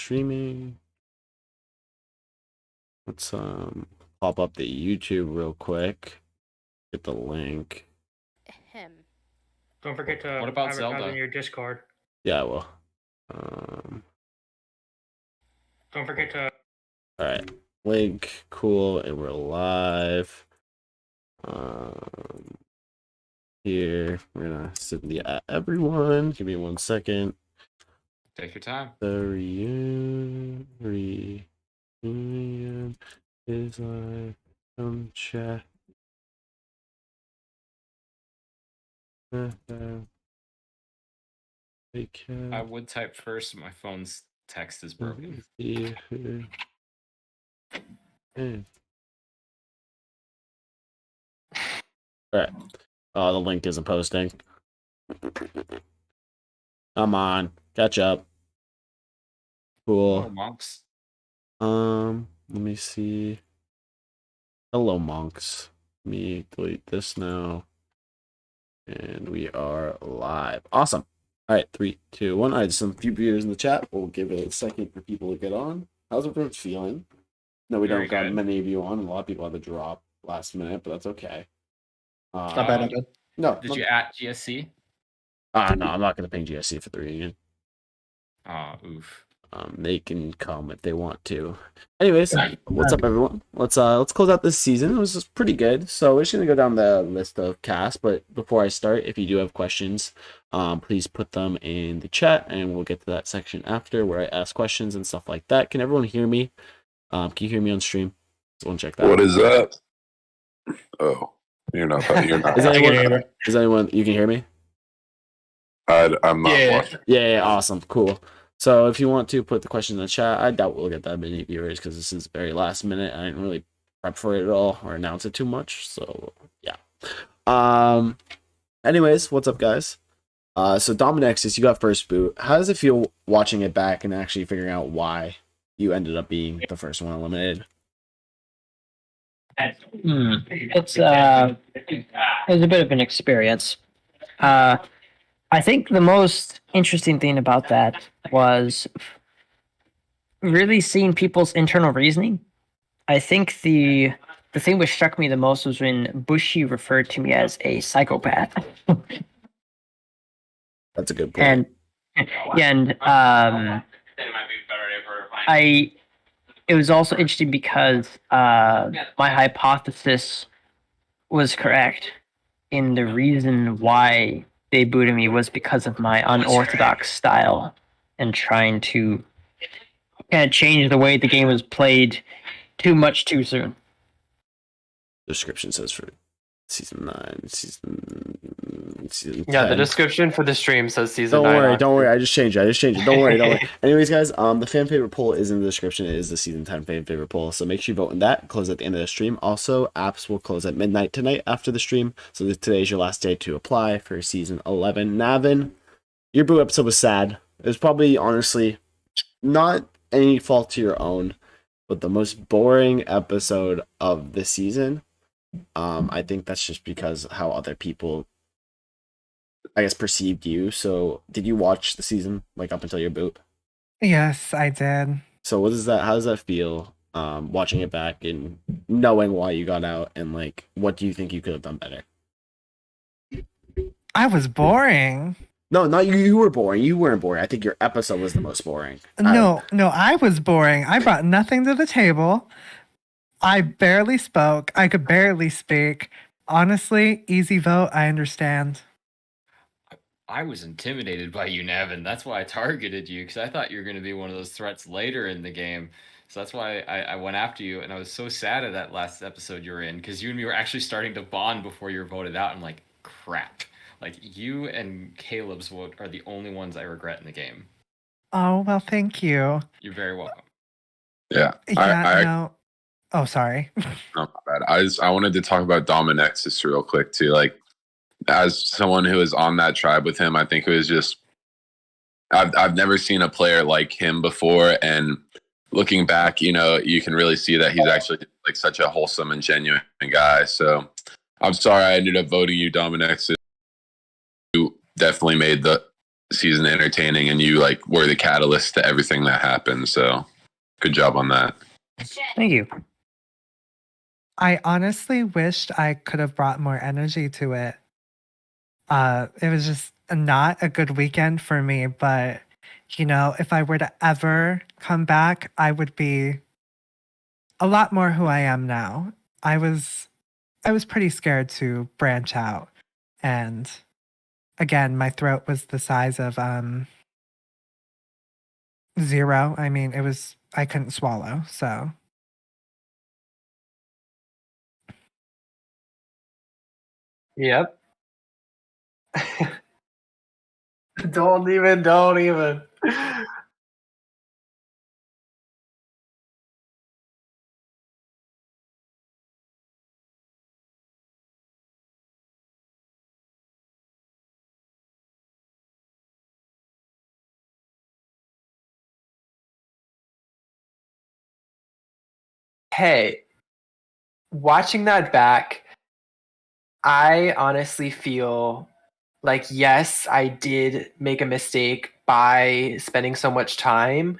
streaming. Let's pop up the YouTube real quick. Get the link. Don't forget to What about advertise Zelda? on your Discord. Yeah, I will. Don't forget to. All right, link, cool, and we're live. Here we're gonna send the everyone. Give me 1 second. Take your time. The reunion is live. Come chat. I would type first. My phone's text is broken. Alright. Oh, the link isn't posting. Come on. Catch up. Cool. Oh, monks. Let me see. Hello, monks. Let me delete this now. And we are live. Awesome. All right, 3, 2, 1. I had some few viewers in the chat. We'll give it a second for people to get on. How's everyone feeling? No, we Very don't got good. many of you on. A lot of people had to drop last minute, but that's okay. Not bad, not bad. No. Did you at GSC? No, I'm not going to ping GSC for the reunion. Oh, oof. They can come if they want to. Anyways, what's up, everyone? Let's close out this season. It was just pretty good. So we're just gonna go down the list of casts. But before I start, if you do have questions, please put them in the chat, and we'll get to that section after where I ask questions and stuff like that. Can everyone hear me? Can you hear me on stream? Just want to check that. What is that? Oh, you're not. You're not. Is anyone? You can hear me? I'm not watching. Yeah, awesome, cool. So if you want to put the question in the chat, I doubt we'll get that many viewers because this is very last minute. I didn't really prep for it at all or announce it too much. So yeah. Anyways, what's up, guys? So Dominexus, you got first boot. How does it feel watching it back and actually figuring out why you ended up being the first one eliminated? It was a bit of an experience. I think the most interesting thing about that was really seeing people's internal reasoning. I think the thing which struck me the most was when Bushy referred to me as a psychopath. That's a good point. And it was also interesting because my hypothesis was correct in the reason why they booted me was because of my unorthodox style and trying to kind of change the way the game was played too much too soon. Description says for season 9, season 10. Yeah, the description for the stream says season 9. Don't worry. I just changed it. Don't worry. Anyways, guys, the fan favorite poll is in the description. It is the season 10 fan favorite poll. So make sure you vote in that. Close at the end of the stream. Also, apps will close at midnight tonight after the stream. So today's your last day to apply for season 11. Navin, your boot episode was sad. It was probably, honestly, not any fault to your own, but the most boring episode of the season. I think that's just because how other people, I guess, perceived you. So did you watch the season like up until your boot? Yes, I did. So how does that feel watching it back and knowing why you got out, and like what do you think you could have done better? I was boring. No, not you. You were boring. You weren't boring. I think your episode was the most boring. No, I was boring. I brought nothing to the table. I barely spoke. I could barely speak. Honestly, easy vote. I understand. I was intimidated by you, Navin. That's why I targeted you, because I thought you were going to be one of those threats later in the game. So that's why I went after you, and I was so sad at that last episode you were in, because you and me were actually starting to bond before you were voted out. I'm like, crap. Like, you and Caleb's vote are the only ones I regret in the game. Oh, well, thank you. You're very welcome. Yeah. No. Oh, sorry. Not bad. I wanted to talk about Dominexus real quick too. Like, as someone who was on that tribe with him, I think it was just I've never seen a player like him before. And looking back, you can really see that he's actually like such a wholesome and genuine guy. So I'm sorry I ended up voting you, Dominexus. You definitely made the season entertaining, and you like were the catalyst to everything that happened. So good job on that. Thank you. I honestly wished I could have brought more energy to it. It was just not a good weekend for me, but if I were to ever come back, I would be a lot more who I am now. I was pretty scared to branch out, and again, my throat was the size of 0. I mean, I couldn't swallow, so. Yep. Don't even. Hey, watching that back, I honestly feel like, yes, I did make a mistake by spending so much time,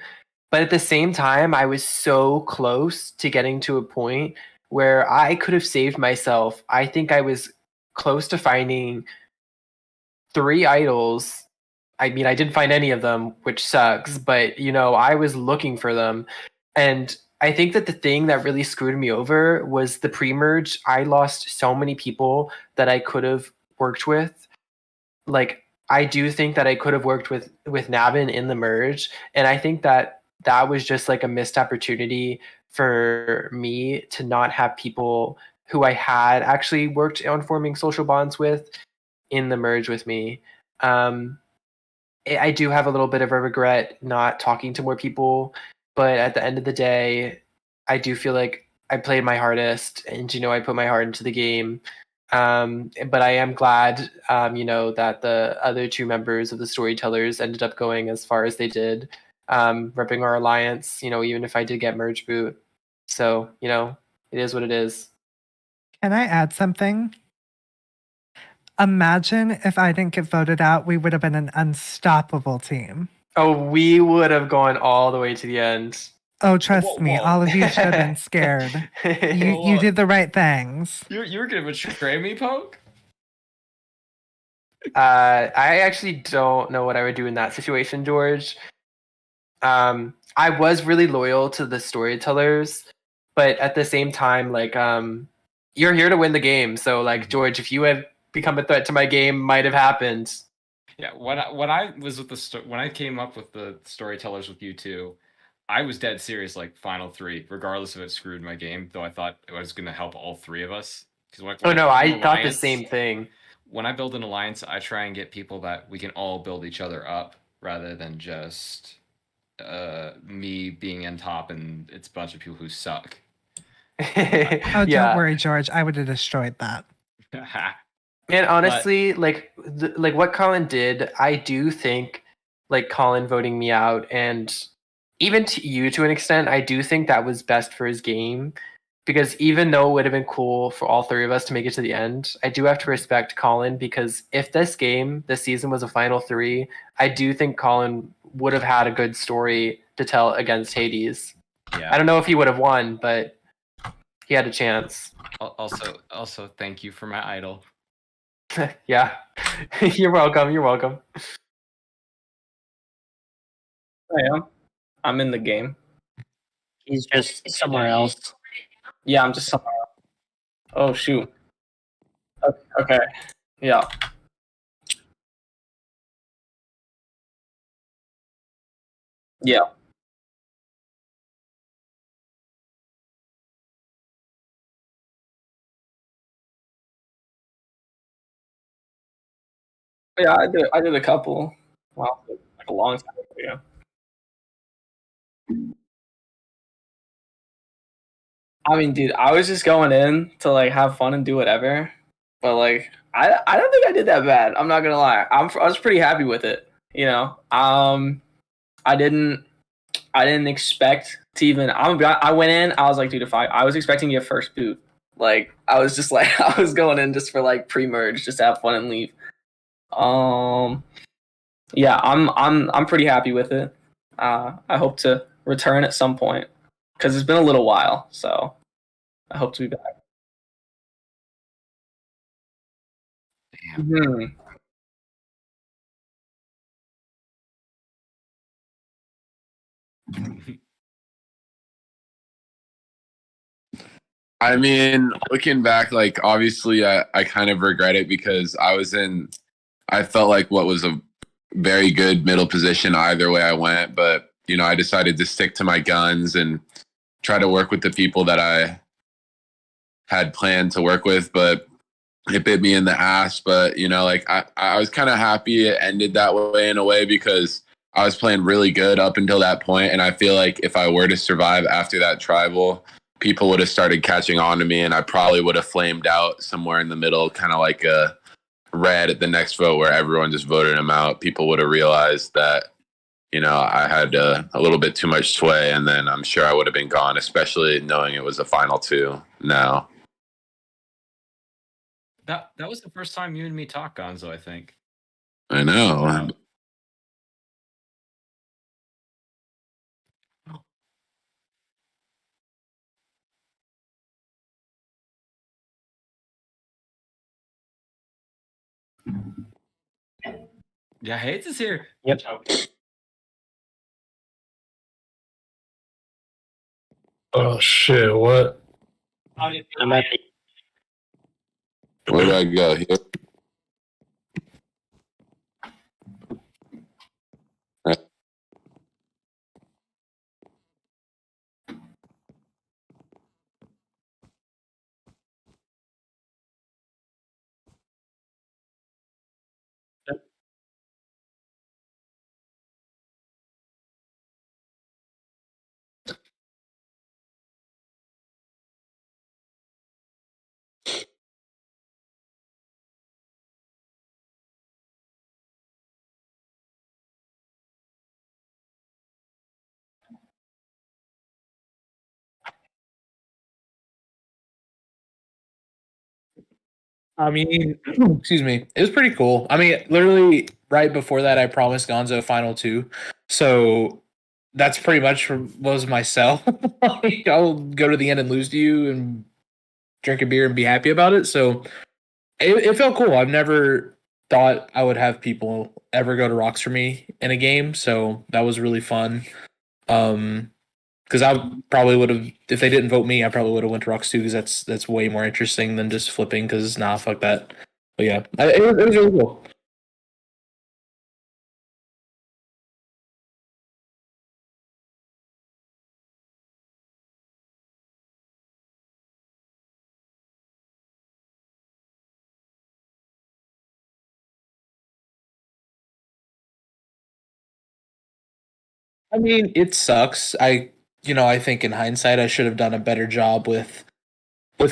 but at the same time, I was so close to getting to a point where I could have saved myself. I think I was close to finding 3 idols. I mean, I didn't find any of them, which sucks, but I was looking for them. And I think that the thing that really screwed me over was the pre-merge. I lost so many people that I could have worked with. Like, I do think that I could have worked with Navin in the merge, and I think that that was just like a missed opportunity for me to not have people who I had actually worked on forming social bonds with in the merge with me. I do have a little bit of a regret not talking to more people, but at the end of the day, I do feel like I played my hardest, and I put my heart into the game. But I am glad, that the other 2 members of the Storytellers ended up going as far as they did, repping our alliance. Even if I did get merge boot, so it is what it is. Can I add something? Imagine if I didn't get voted out, we would have been an unstoppable team. Oh, we would have gone all the way to the end. Oh, trust me, all of you should have been scared. You did the right things. You were gonna betray me, Poke? I actually don't know what I would do in that situation, George. I was really loyal to the Storytellers, but at the same time, like, you're here to win the game. So, like, George, if you had become a threat to my game, might have happened. Yeah, when I was with when I came up with the Storytellers with you two, I was dead serious, like final 3, regardless if it screwed my game. Though I thought it was going to help all 3 of us. Because I thought the same thing. When I build an alliance, I try and get people that we can all build each other up, rather than just me being in top and it's a bunch of people who suck. Oh, don't worry, George. I would have destroyed that. And honestly, like what Colin did, I do think, like, Colin voting me out, and even to you to an extent, I do think that was best for his game. Because even though it would have been cool for all 3 of us to make it to the end, I do have to respect Colin, because if this season was a final 3, I do think Colin would have had a good story to tell against Hades. Yeah. I don't know if he would have won, but he had a chance. Also, thank you for my idol. Yeah. You're welcome. I am. I'm in the game. He's just somewhere else. Yeah, I'm just somewhere else. Oh, shoot. Okay. Yeah. Yeah. Yeah, I did a couple. Wow, like a long time ago, yeah. I mean, dude, I was just going in to like have fun and do whatever, but like I don't think I did that bad. I'm not gonna lie. I was pretty happy with it. I didn't expect to even. I went in. I was like, dude, if I was expecting to get first boot. Like I was just like I was going in just for like pre-merge, just to have fun and leave. yeah, I'm pretty happy with it. I hope to return at some point because it's been a little while, so I hope to be back. Mhm. I mean, looking back, like obviously I kind of regret it because I felt like what was a very good middle position either way I went, but I decided to stick to my guns and try to work with the people that I had planned to work with, but it bit me in the ass. But like I was kind of happy it ended that way in a way because I was playing really good up until that point, and I feel like if I were to survive after that tribal, people would have started catching on to me, and I probably would have flamed out somewhere in the middle, kind of like a red at the next vote where everyone just voted him out. People would have realized that I had a little bit too much sway, and then I'm sure I would have been gone, especially knowing it was the final two now. That was the first time you and me talked, Gonzo, I think. I know. Yeah, Hayes is here. Yep. Oh shit! What? I'm at the Where do I go here? I mean, excuse me. It was pretty cool. I mean, literally right before that, I promised Gonzo final two, so that's pretty much was myself. Like, I'll go to the end and lose to you and drink a beer and be happy about it. So it felt cool. I've never thought I would have people ever go to rocks for me in a game, so that was really fun. Because I probably would have, if they didn't vote me, I probably would have went to rocks too. Because that's way more interesting than just flipping. Because nah, fuck that. But yeah, it was really cool. I mean, it sucks. I think in hindsight, I should have done a better job with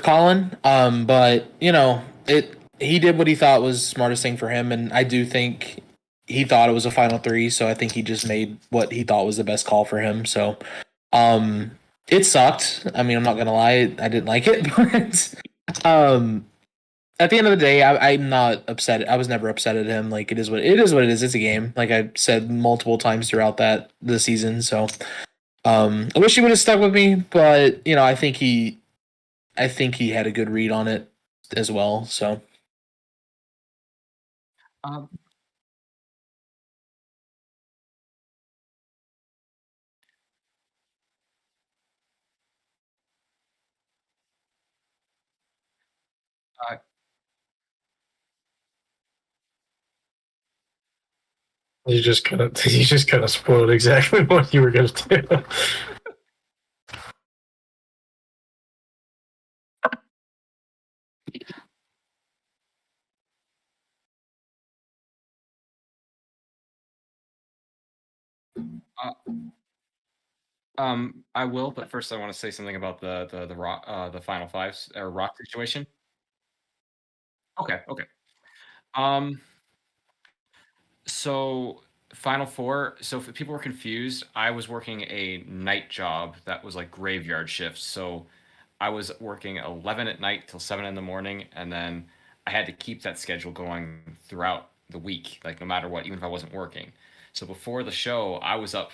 Colin. But it he did what he thought was smartest thing for him, and I do think he thought it was a final three. So I think he just made what he thought was the best call for him. So, it sucked. I mean, I'm not gonna lie, I didn't like it, but at the end of the day, I'm not upset. I was never upset at him. Like it is what it is. What it is. It's a game. Like I said multiple times throughout the season. So I wish he would have stuck with me, but I think he had a good read on it as well. So Um, uh, You just kind of spoiled exactly what you were gonna do. uh, I will, but first I want to say something about the rock, the final fives or rock situation. Okay. Um, so final four. So if people were confused, I was working a night job that was like graveyard shifts. So I was working 11 at night till 7 in the morning, and then I had to keep that schedule going throughout the week, like no matter what, even if I wasn't working. So before the show, I was up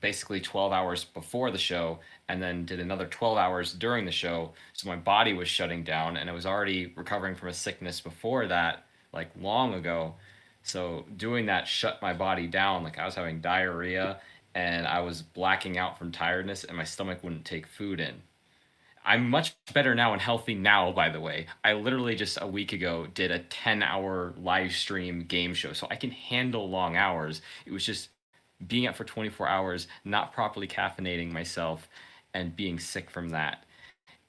basically 12 hours before the show and then did another 12 hours during the show. So my body was shutting down and I was already recovering from a sickness before that, like long ago. So doing that shut my body down. Like I was having diarrhea and I was blacking out from tiredness and my stomach wouldn't take food in. I'm much better now and healthy now, by the way. I literally just a week ago did a 10-hour live stream game show, so I can handle long hours. It was just being up for 24 hours, not properly caffeinating myself, and being sick from that.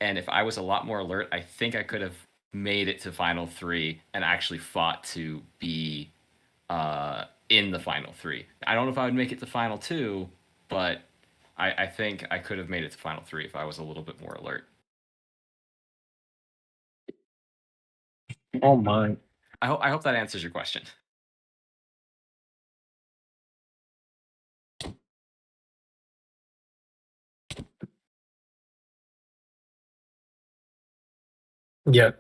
And if I was a lot more alert, I think I could have made it to final three and actually fought to be in the final three. I don't know if I would make it to final two, but I think I could have made it to final three if I was a little bit more alert. Oh my. I hope that answers your question. Yeah.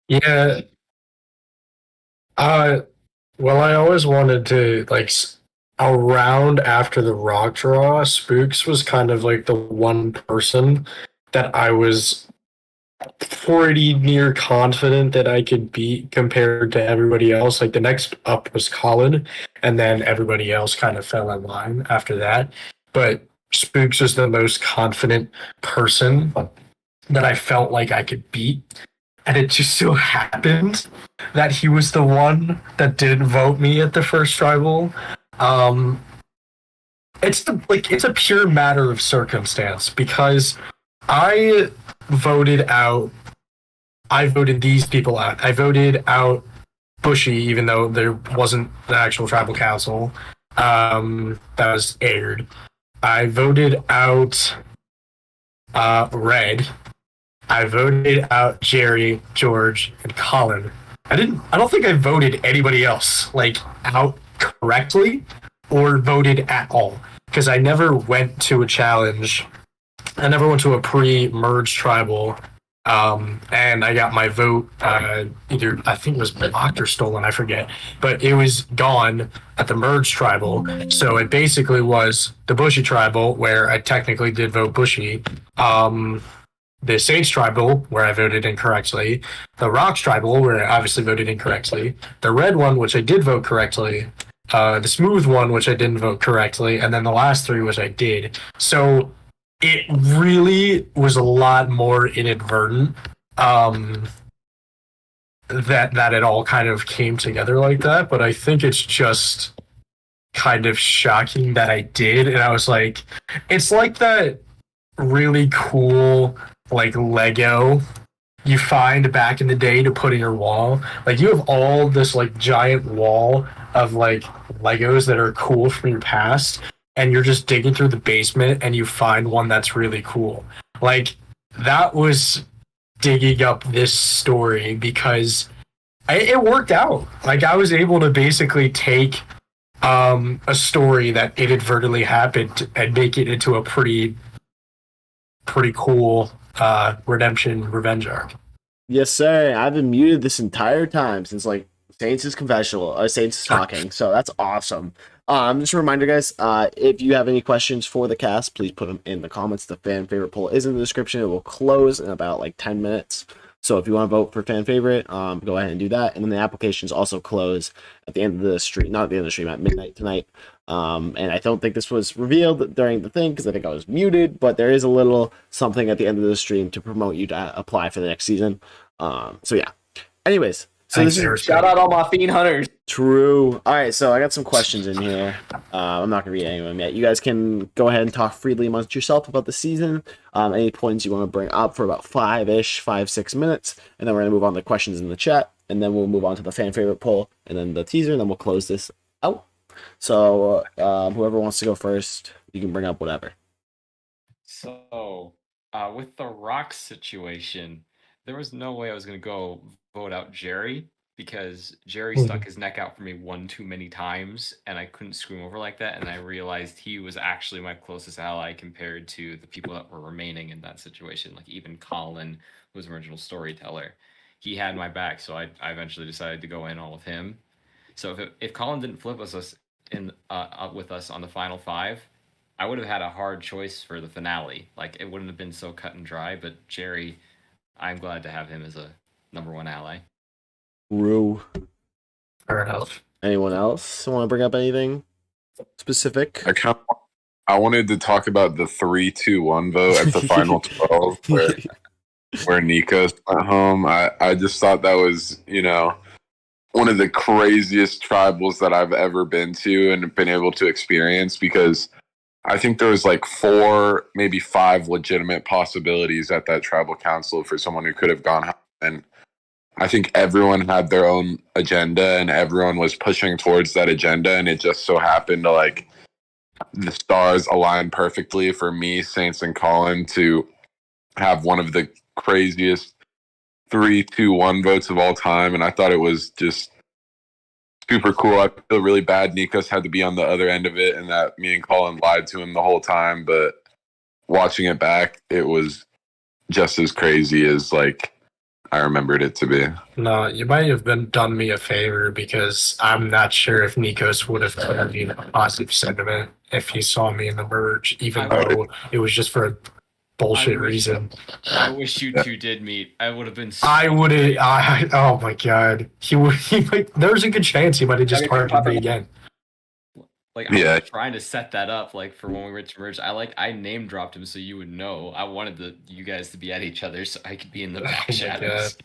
Yeah. Uh, well, I always wanted to around after the rock draw, Spooks was kind of like the one person that I was pretty near confident that I could beat compared to everybody else. Like the next up was Colin, and then everybody else kind of fell in line after that. But Spooks was the most confident person that I felt like I could beat. And it just so happened that he was the one that didn't vote me at the first tribal. It's a pure matter of circumstance because I voted out. I voted these people out. I voted out Bushy, even though there wasn't the actual tribal council that was aired. I voted out Red. I voted out Jerry, George, and Colin. I don't think I voted anybody else out correctly or voted at all because I never went to a challenge. I never went to a pre-merge tribal, and I got my vote either I think it was blocked or stolen. I forget, but it was gone at the merge tribal. So it basically was the Bushy tribal where I technically did vote Bushy. The Saints tribal, where I voted incorrectly, the Rocks tribal, where I obviously voted incorrectly, the red one, which I did vote correctly, the smooth one, which I didn't vote correctly, and then the last three, which I did. So it really was a lot more inadvertent that it all kind of came together like that. But I think it's just kind of shocking that I did. And I was like, it's like that really cool Lego you find back in the day to put in your wall. Like you have all this giant wall of Legos that are cool from your past, and you're just digging through the basement and you find one that's really cool. That was digging up this story because it worked out. I was able to basically take a story that inadvertently happened and make it into a pretty cool redemption revenge arc. Yes, sir. I've been muted this entire time since Saints' confessional, Saints talking. So that's awesome. Just a reminder, guys. If you have any questions for the cast, please put them in the comments. The fan favorite poll is in the description. It will close in about 10 minutes. So if you want to vote for fan favorite, go ahead and do that. And then the applications also close at the end of the stream, not at the end of the stream, at midnight tonight. And I don't think this was revealed during the thing because I think I was muted, but there is a little something at the end of the stream to promote you to apply for the next season. So yeah. Anyways, so Thanks, shout out all my Fiend Hunters. True. All right, so I got some questions in here. I'm not gonna read any of them yet. You guys can go ahead and talk freely amongst yourself about the season. Any points you want to bring up for about 5-6 minutes, and then we're gonna move on to questions in the chat, and then we'll move on to the fan favorite poll, and then the teaser, and then we'll close this out. So whoever wants to go first, you can bring up whatever. So, with the rock situation, there was no way I was going to go vote out Jerry because Jerry stuck his neck out for me one too many times, and I couldn't screw him over like that. And I realized he was actually my closest ally compared to the people that were remaining in that situation. Like even Colin, who was original storyteller, he had my back. So I eventually decided to go in all with him. So if Colin didn't flip us in up with us on the final five, I would have had a hard choice for the finale. Like it wouldn't have been so cut and dry. But Jerry, I'm glad to have him as a number one ally. Rue. Fair enough. Anyone else want to bring up anything specific? I wanted to talk about the 3-2-1 vote at the final 12 where Nikos went home. I just thought that was, one of the craziest tribals that I've ever been to and been able to experience, because I think there was like 4, maybe 5 legitimate possibilities at that tribal council for someone who could have gone home. And I think everyone had their own agenda and everyone was pushing towards that agenda. And it just so happened to like the stars aligned perfectly for me, Saints, and Colin to have one of the craziest 3-2-1 votes of all time. And I thought it was just super cool. I feel really bad Nikos had to be on the other end of it and that me and Colin lied to him the whole time. But watching it back, it was just as crazy as like I remembered it to be. No, you might have done me a favor because I'm not sure if Nikos would have put me in a positive sentiment if he saw me in the merge, even though it was just for a bullshit reason. I wish you two did meet. I would have been. I would have. Oh my god, he might. There's a good chance he might have just targeted me again. Like I was trying to set that up, like for when we were to merge. I name dropped him so you would know. I wanted you guys to be at each other so I could be in the back shadows.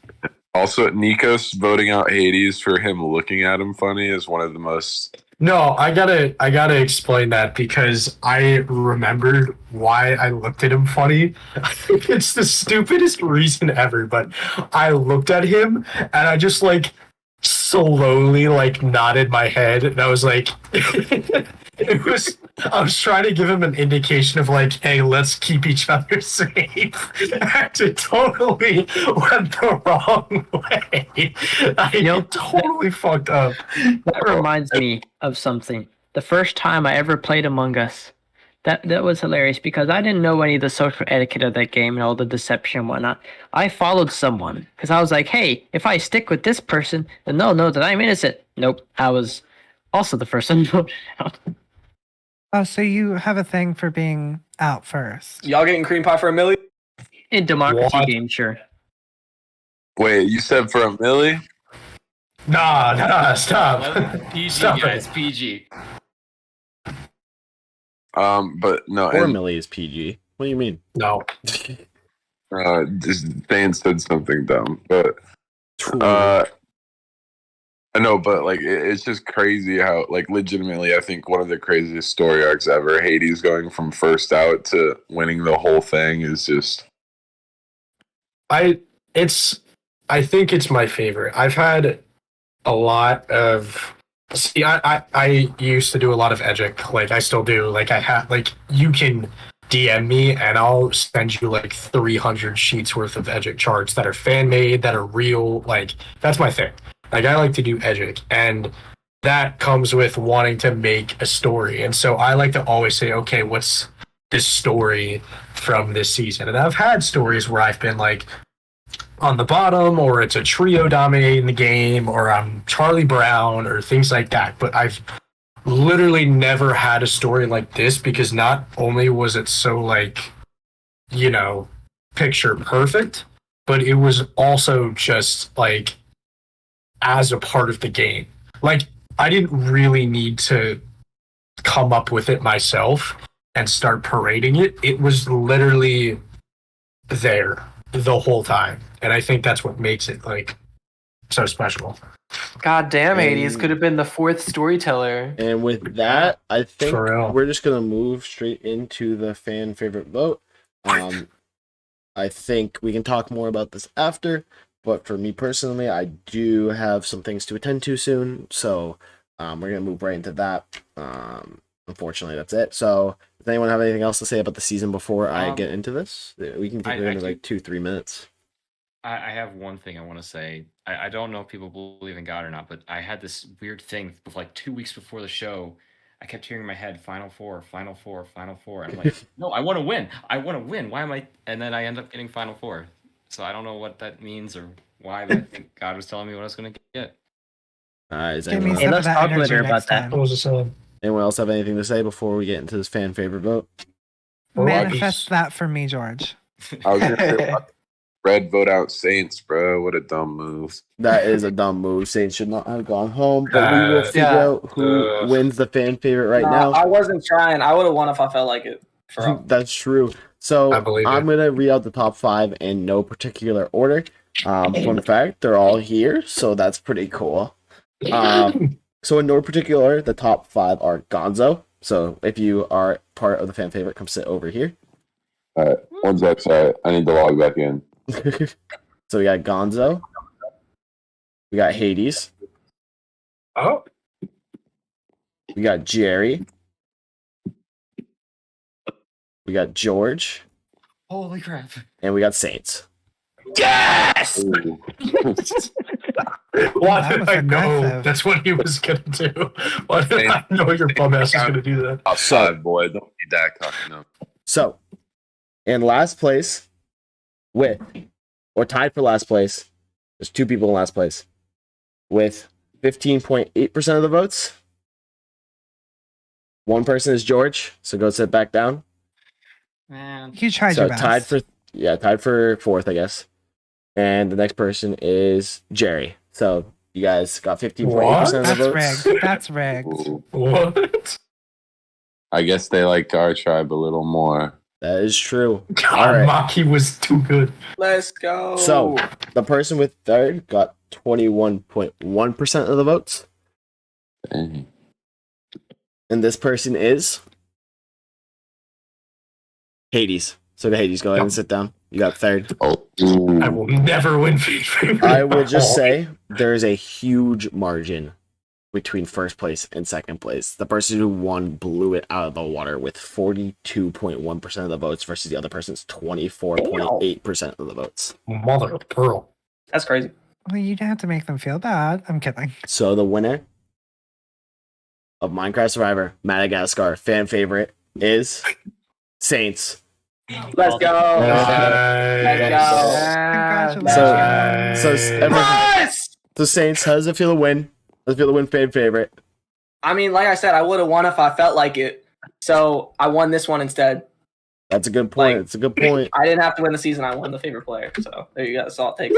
Also, Nikos voting out Hades for him looking at him funny is one of the most. No, I gotta explain that because I remembered why I looked at him funny. It's the stupidest reason ever, but I looked at him and I just like slowly like nodded my head and I was like I was trying to give him an indication of like, hey, let's keep each other safe. And it totally went the wrong way. I totally fucked up. That reminds me of something. The first time I ever played Among Us, that was hilarious because I didn't know any of the social etiquette of that game and all the deception and whatnot. I followed someone because I was like, hey, if I stick with this person, then they'll know that I'm innocent. Nope, I was also the first one voted out. Oh, so you have a thing for being out first. Y'all getting cream pie for a milli? In democracy games, sure. Wait, you said for a milli? Nah, stop. PG, Stop guys, it. PG. But no. 4 milli is PG. What do you mean? No. Just Thane said something dumb, but I know, but like it's just crazy how like legitimately I think one of the craziest story arcs ever. Hades going from first out to winning the whole thing is just. I think it's my favorite. I've had a lot of. See, I used to do a lot of Edgic. Like I still do. Like I have like you can DM me and I'll send you like 300 sheets worth of Edgic charts that are fan made, that are real. Like that's my thing. Like I like to do Edgic, and that comes with wanting to make a story. And so I like to always say, okay, what's this story from this season? And I've had stories where I've been like on the bottom, or it's a trio dominating the game, or I'm Charlie Brown, or things like that. But I've literally never had a story like this because not only was it so like, picture perfect, but it was also just like as a part of the game. Like I didn't really need to come up with it myself and start parading it. It was literally there the whole time. And I think that's what makes it like so special. God damn, Hades could have been the 4th storyteller. And with that, I think For real. we're just gonna move straight into the fan favorite vote. I think we can talk more about this after, but for me personally, I do have some things to attend to soon, so we're gonna move right into that. Unfortunately, that's it. So Does anyone have anything else to say about the season before I get into this? We can take it into like 2-3 minutes. I have one thing I want to say. I don't know if people believe in God or not, but I had this weird thing with like 2 weeks before the show. I kept hearing in my head, Final Four, Final Four, Final Four. I'm like, no, I want to win. I want to win. Why am I? And then I end up getting Final Four. So I don't know what that means or why, but I think God was telling me what I was going to get. Is Give me anyone, some of let's that talk energy later next about that. time. What was it saying? anyone else have anything to say before we get into this fan favorite vote? Manifest that for me, George. I was gonna say, Red vote out Saints, bro. What a dumb move. That is a dumb move. Saints should not have gone home, but we will figure out who wins the fan favorite right now. I wasn't trying. I would have won if I felt like it. For real. That's true. So I believe I'm gonna read out the top 5 in no particular order. Fun fact, they're all here, so that's pretty cool. So in no particular order, the top 5 are Gonzo. So if you are part of the fan favorite, come sit over here. All right, one sec. Sorry, I need to log back in. So we got Gonzo. We got Hades. Oh, We got Jerry. We got George. Holy crap. And we got Saints. Yes! Ooh. why That did was I know aggressive. that's what he was gonna do? Why did I know your bum ass was gonna do that? Outside, boy. Don't need that cocky up. So, in last place, tied for last place, there's 2 people in last place with 15.8% of the votes. One person is George, so go sit back down. Man. You tried So your best. tied for 4th, I guess. And the next person is Jerry. So you guys got 15.8% of the That's votes. rigged. That's rigged. Ooh. What? I guess they like our tribe a little more. That is true. God, All right. Maki was too good. Let's go. So the person with 3rd got 21.1% of the votes. Dang. And this person is Hades. So Hades, go ahead and sit down. You got 3rd. Oh, I will never win favorite. I will just say there's a huge margin between 1st place and 2nd place. The person who won blew it out of the water with 42.1% of the votes versus the other person's 24.8% of the votes. Mother of pearl. That's crazy. Well, you didn't have to make them feel bad. I'm kidding. So the winner of Minecraft Survivor Madagascar fan favorite is Saints. Let's go. Let's go. Congratulations. So Saints, how does it feel to win? How does it feel to win fan favorite? I mean, like I said, I would have won if I felt like it. So I won this one instead. That's a good point. Like, It's a good point. I didn't have to win the season. I won the favorite player. So there you go. That's all it takes.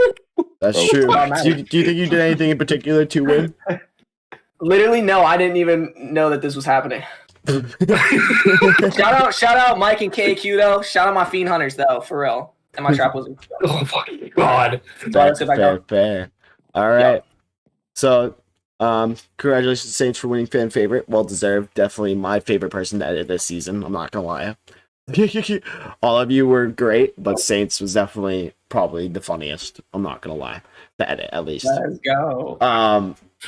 That's Oh, true. wow. Do you think you did anything in particular to win? Literally, no. I didn't even know that this was happening. Shout out Mike and KQ though. Shout out my Fiend Hunters though, for real. And my trap was. Oh my god. So I sit back down. Fair. All right. So, congratulations, Saints, for winning fan favorite. Well deserved. Definitely my favorite person to edit this season. I'm not gonna lie. All of you were great, but Saints was definitely probably the funniest. I'm not gonna lie. To edit, at least. Let's go.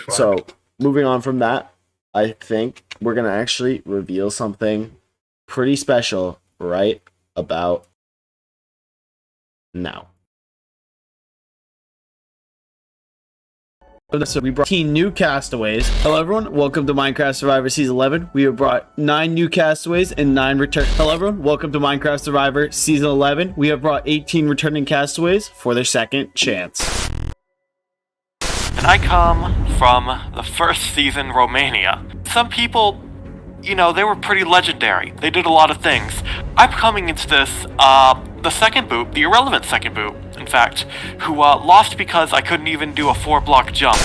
So moving on from that, I think we're gonna actually reveal something pretty special right about now. So we brought 18 new castaways. Hello everyone, welcome to Minecraft Survivor Season 11. We have brought 9 new castaways and 9 return. Hello everyone, welcome to Minecraft Survivor Season 11. We have brought 18 returning castaways for their second chance. And I come from the first season, Romania. Some people, you know, they were pretty legendary. They did a lot of things. I'm coming into this, the second boot, the irrelevant second boot, in fact, who lost because I couldn't even do a 4-block jump.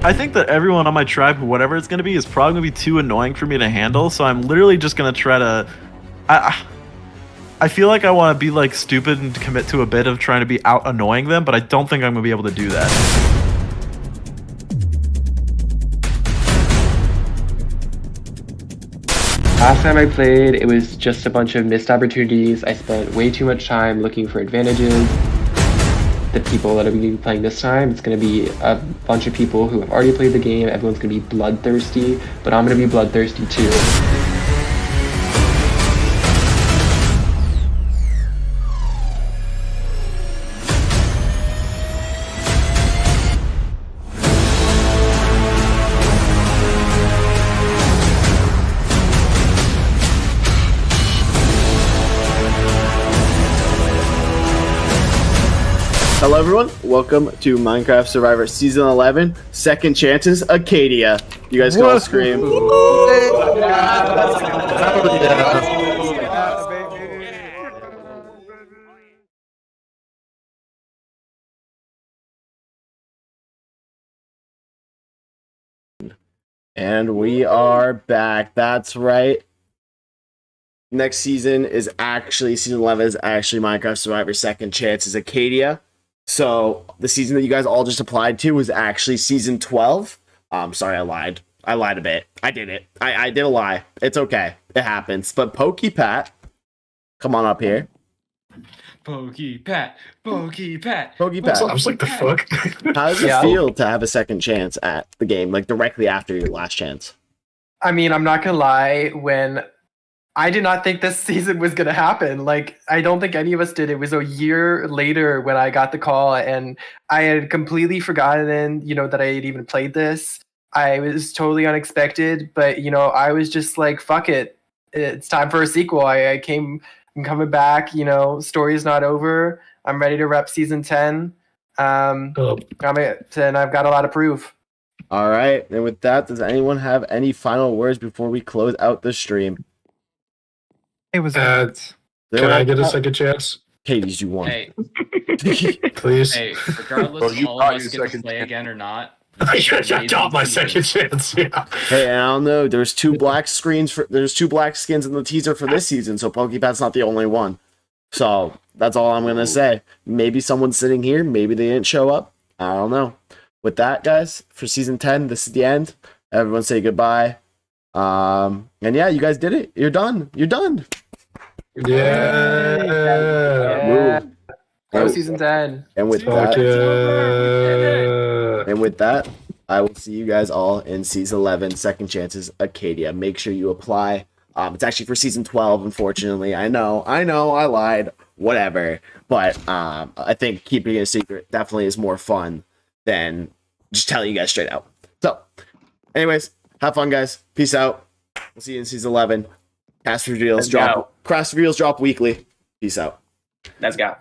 I think that everyone on my tribe, whatever it's going to be, is probably going to be too annoying for me to handle, so I'm literally just going to try to... I feel like I want to be like stupid and commit to a bit of trying to be out annoying them, but I don't think I'm going to be able to do that. Last time I played, it was just a bunch of missed opportunities. I spent way too much time looking for advantages. the people that are going to be playing this time. It's going to be a bunch of people who have already played the game. Everyone's going to be bloodthirsty, but I'm going to be bloodthirsty too. Hello everyone, welcome to Minecraft Survivor Season 11, Second Chances, Acadia. You guys can all scream. And we are back, that's right. Next season is actually, Season 11 is actually Minecraft Survivor Second Chances, Acadia. So the season that you guys all just applied to was actually season 12. Sorry, I lied. I lied a bit. I did it. I did a lie. It's okay. It happens. But Pokey Pat, come on up here. Pokey Pat, Pokey Pat. Pokey Pat. I was like, the fuck? How does it feel to have a second chance at the game, like directly after your last chance? I mean, I'm not gonna lie, when I did not think this season was gonna happen. Like, I don't think any of us did. It was a year later when I got the call, and I had completely forgotten, that I had even played this. I was totally unexpected, but I was just like, fuck it, it's time for a sequel. I'm coming back. Story's not over. I'm ready to rep season 10. And I've got a lot of proof. All right, and with that, does anyone have any final words before we close out the stream? It was. Can I get a second chance? Katie's, you won. Hey, Please. hey, regardless of all of us get to play again or not. I got my second chance. Yeah. Hey, I don't know. There's two black skins in the teaser for this season, so PokePat's not the only one. So that's all I'm gonna say. Maybe someone's sitting here. Maybe they didn't show up. I don't know. With that, guys, for season 10, this is the end. Everyone say goodbye. And yeah, you guys did it. You're done. You're done. Yeah. Go season 10. And with that, I will see you guys all in season 11, Second Chances, Acadia. Make sure you apply. It's actually for season 12, unfortunately. I know, I lied. Whatever. But I think keeping it a secret definitely is more fun than just telling you guys straight out. So, anyways, have fun, guys. Peace out. We'll see you in season 11. Cast reveals drop weekly. Peace out. Let's go.